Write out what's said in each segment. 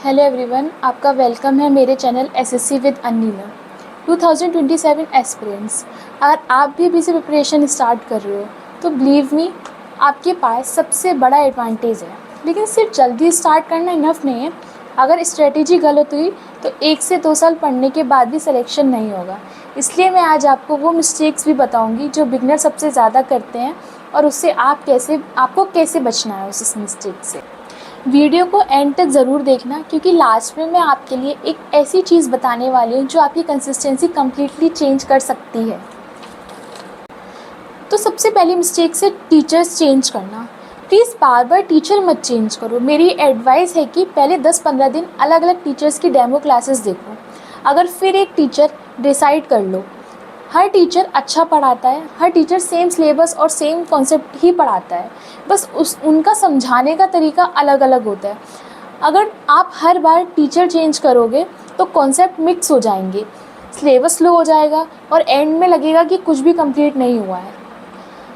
Hello everyone, आपका welcome है मेरे चैनल एसएससी विद अन्नीला 2027 एस्पिरेंट्स। और आप भी अभी से प्रिपरेशन स्टार्ट कर रहे हो तो बिलीव मी, आपके पास सबसे बड़ा एडवांटेज है। लेकिन सिर्फ जल्दी स्टार्ट करना इनफ नहीं है। अगर स्ट्रेटेजी गलत हुई तो 1 से 2 साल पढ़ने के बाद भी सिलेक्शन नहीं होगा। इसलिए मैं आज आपको वो मिस्टेक्स भी बताऊँगी जो बिगनर सबसे ज़्यादा करते हैं और उससे आपको कैसे बचना है उस मिस्टेक से। वीडियो को एंड तक ज़रूर देखना, क्योंकि लास्ट में मैं आपके लिए एक ऐसी चीज़ बताने वाली हूँ जो आपकी कंसिस्टेंसी कम्प्लीटली चेंज कर सकती है। तो सबसे पहली मिस्टेक से टीचर्स चेंज करना। प्लीज़ बार बार टीचर मत चेंज करो। मेरी एडवाइस है कि पहले 10-15 दिन अलग अलग टीचर्स की डेमो क्लासेस देखो। अगर फिर एक टीचर डिसाइड कर लो, हर टीचर अच्छा पढ़ाता है, हर टीचर सेम सिलेबस और सेम कॉन्सेप्ट ही पढ़ाता है, बस उनका समझाने का तरीका अलग अलग होता है। अगर आप हर बार टीचर चेंज करोगे तो कॉन्सेप्ट मिक्स हो जाएंगे, सिलेबस स्लो हो जाएगा और एंड में लगेगा कि कुछ भी कंप्लीट नहीं हुआ है।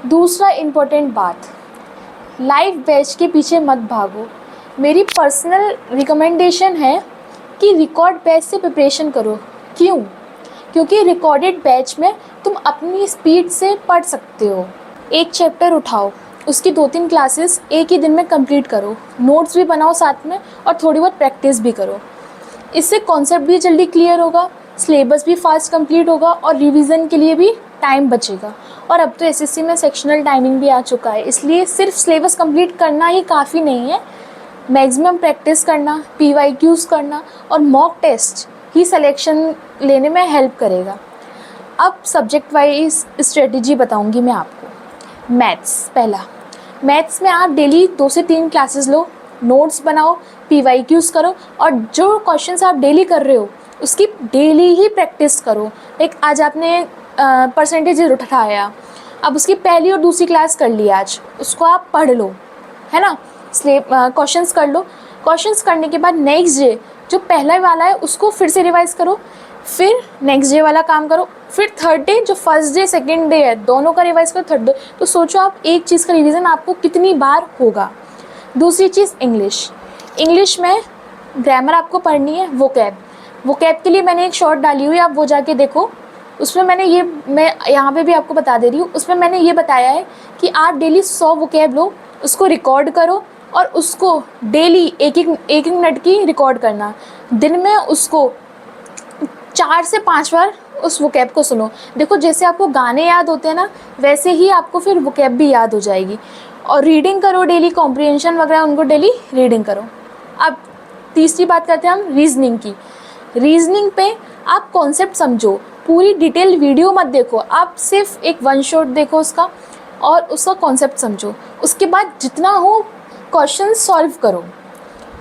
दूसरा इम्पोर्टेंट बात, लाइव बैच के पीछे मत भागो। मेरी पर्सनल रिकमेंडेशन है कि रिकॉर्ड बैच से प्रिपरेशन करो। क्यों? क्योंकि रिकॉर्डेड बैच में तुम अपनी स्पीड से पढ़ सकते हो। एक चैप्टर उठाओ, उसकी 2-3 क्लासेस एक ही दिन में कंप्लीट करो, नोट्स भी बनाओ साथ में और थोड़ी बहुत प्रैक्टिस भी करो। इससे कॉन्सेप्ट भी जल्दी क्लियर होगा, सिलेबस भी फास्ट कंप्लीट होगा और रिवीजन के लिए भी टाइम बचेगा। और अब तो एसएससी में सेक्शनल टाइमिंग भी आ चुका है, इसलिए सिर्फ सिलेबस कंप्लीट करना ही काफ़ी नहीं है। मैक्सिमम प्रैक्टिस करना, PYQs करना और मॉक टेस्ट ही सिलेक्शन लेने में हेल्प करेगा। अब सब्जेक्ट वाइज स्ट्रेटजी बताऊंगी मैं आपको। मैथ्स, पहला, मैथ्स में आप डेली 2 से 3 क्लासेस लो, नोट्स बनाओ, PYQs करो और जो क्वेश्चंस आप डेली कर रहे हो उसकी डेली ही प्रैक्टिस करो। एक आज आपने परसेंटेज उठाया, अब उसकी पहली और दूसरी क्लास कर ली, आज उसको आप पढ़ लो, है ना। क्वेश्चंस कर लो। क्वेश्चंस करने के बाद नेक्स्ट डे जो पहला वाला है उसको फिर से रिवाइज करो, फिर नेक्स्ट डे वाला काम करो, फिर थर्ड डे जो फर्स्ट डे सेकंड डे है दोनों का रिवाइज करो थर्ड डे। तो सोचो आप एक चीज़ का रिवीजन आपको कितनी बार होगा। दूसरी चीज़, इंग्लिश में ग्रामर आपको पढ़नी है। वोकैब के लिए मैंने एक शॉर्ट डाली हुई है, आप वो जाके देखो। उसमें मैं यहाँ पे भी आपको बता दे रही हूँ, उसमें मैंने ये बताया है कि आप डेली 100 वोकैब लो, उसको रिकॉर्ड करो और उसको डेली एक मिनट की रिकॉर्ड करना। दिन में उसको 4 से 5 बार उस वोकैब को सुनो। देखो, जैसे आपको गाने याद होते हैं ना, वैसे ही आपको फिर वोकैब भी याद हो जाएगी। और रीडिंग करो डेली, कॉम्प्रिहेंशन वगैरह उनको डेली रीडिंग करो। अब तीसरी बात करते हैं हम रीजनिंग की। रीजनिंग पे आप कॉन्सेप्ट समझो, पूरी डिटेल वीडियो मत देखो, आप सिर्फ एक 1 शॉट देखो उसका और उसका कॉन्सेप्ट समझो। उसके बाद जितना हो क्वेश्चन सॉल्व करो,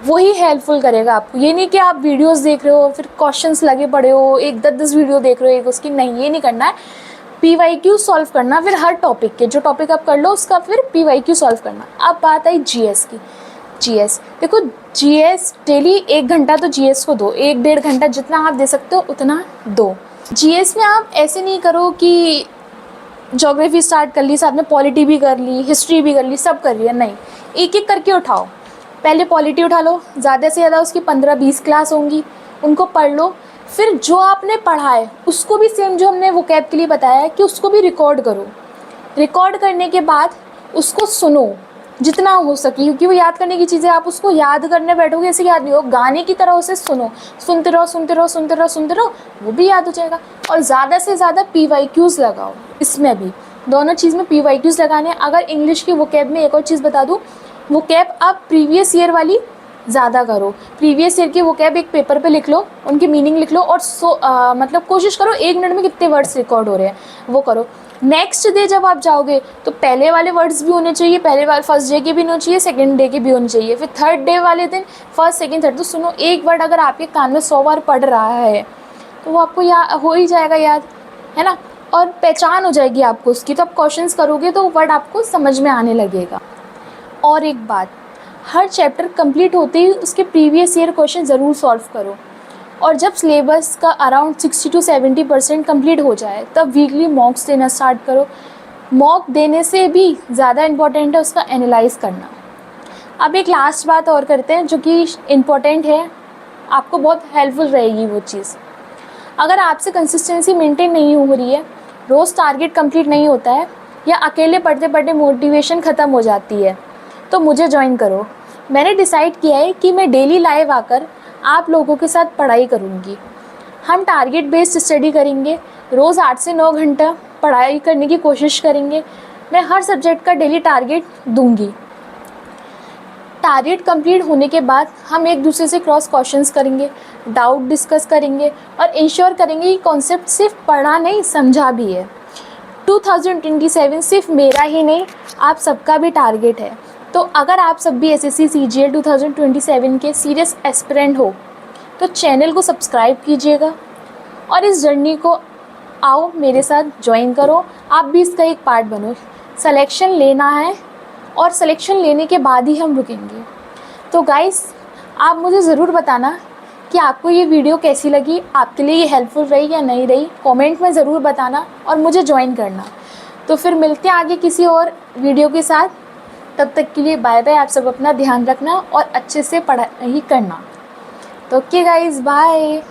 वही हेल्पफुल करेगा आपको। ये नहीं कि आप वीडियोस देख रहे हो फिर क्वेश्चंस लगे पड़े हो, एक 10 वीडियो देख रहे हो एक उसकी, नहीं, ये नहीं करना है। PYQ सॉल्व करना, फिर हर टॉपिक के जो टॉपिक आप कर लो उसका फिर PYQ सॉल्व करना। अब बात आई GS की। देखो, GS डेली 1 घंटा तो GS को दो, 1-1.5 घंटा जितना आप दे सकते हो उतना दो। GS में आप ऐसे नहीं करो कि ज्योग्राफी स्टार्ट कर ली, साथ में पॉलिटी भी कर ली, हिस्ट्री भी कर ली, सब कर लिया, नहीं, एक एक करके उठाओ। पहले पॉलिटी उठा लो, ज़्यादा से ज़्यादा उसकी 15-20 क्लास होंगी, उनको पढ़ लो। फिर जो आपने पढ़ा है उसको भी सेम जो हमने वोकैब के लिए बताया है कि उसको भी रिकॉर्ड करो। रिकॉर्ड करने के बाद उसको सुनो जितना हो सके, क्योंकि वो याद करने की चीज़ें, आप उसको याद करने बैठोगे ऐसे याद नहीं हो, गाने की तरह उसे सुनो, सुनते रहो, वो भी याद हो जाएगा। और ज़्यादा से ज़्यादा PYQs लगाओ। इसमें भी दोनों चीज़ में PYQs लगाने हैं। अगर इंग्लिश की वोकैब में एक और चीज़ बता दूँ, वोकैब आप प्रीवियस ईयर वाली ज़्यादा करो। प्रीवियस ईयर की वोकैब एक पेपर पे लिख लो, उनकी मीनिंग लिख लो और मतलब कोशिश करो 1 मिनट में कितने वर्ड्स रिकॉर्ड हो रहे हैं वो करो। नेक्स्ट डे जब आप जाओगे तो पहले वाले वर्ड्स भी होने चाहिए, फर्स्ट डे के भी होने चाहिए, सेकंड डे के भी होने चाहिए। फिर थर्ड डे वाले दिन फर्स्ट सेकंड थर्ड। तो सुनो, एक वर्ड अगर आपके कान में 100 बार पढ़ रहा है तो वो आपको हो ही जाएगा याद, है ना। और पहचान हो जाएगी आपको उसकी, तो आप क्वेश्चंस करोगे तो वर्ड आपको समझ में आने लगेगा। और एक बात, हर चैप्टर कंप्लीट होते ही उसके प्रीवियस ईयर क्वेश्चन ज़रूर सॉल्व करो। और जब सिलेबस का अराउंड 60 to 70% कंप्लीट हो जाए तब वीकली मॉक्स देना स्टार्ट करो। मॉक देने से भी ज़्यादा इम्पॉर्टेंट है उसका एनालाइज करना। अब एक लास्ट बात और करते हैं जो कि इम्पॉर्टेंट है, आपको बहुत हेल्पफुल रहेगी वो चीज़। अगर आपसे कंसिस्टेंसी मेंटेन नहीं हो रही है, रोज़ टारगेट कंप्लीट नहीं होता है, या अकेले पढ़ते पढ़ते मोटिवेशन ख़त्म हो जाती है, तो मुझे ज्वाइन करो। मैंने डिसाइड किया है कि मैं डेली लाइव आकर आप लोगों के साथ पढ़ाई करूँगी। हम टारगेट बेस्ड स्टडी करेंगे, रोज़ 8 से 9 घंटा पढ़ाई करने की कोशिश करेंगे। मैं हर सब्जेक्ट का डेली टारगेट दूंगी। टारगेट कंप्लीट होने के बाद हम एक दूसरे से क्रॉस क्वेश्चंस करेंगे, डाउट डिस्कस करेंगे और इंश्योर करेंगे कि कॉन्सेप्ट सिर्फ पढ़ा नहीं समझा भी है। 2027 सिर्फ मेरा ही नहीं, आप सबका भी टारगेट है। तो अगर आप सब भी एसएससी सीजीएल 2027 के सीरियस एस्पिरेंट हो तो चैनल को सब्सक्राइब कीजिएगा और इस जर्नी को आओ मेरे साथ ज्वाइन करो। आप भी इसका एक पार्ट बनो। सिलेक्शन लेना है और सिलेक्शन लेने के बाद ही हम रुकेंगे। तो गाइस, आप मुझे ज़रूर बताना कि आपको ये वीडियो कैसी लगी, आपके लिए ये हेल्पफुल रही या नहीं रही। कमेंट में ज़रूर बताना और मुझे ज्वाइन करना। तो फिर मिलते हैं आगे किसी और वीडियो के साथ। तब तक के लिए बाय बाय। आप सब अपना ध्यान रखना और अच्छे से पढ़ाई करना। तो ओके गाइस, बाय।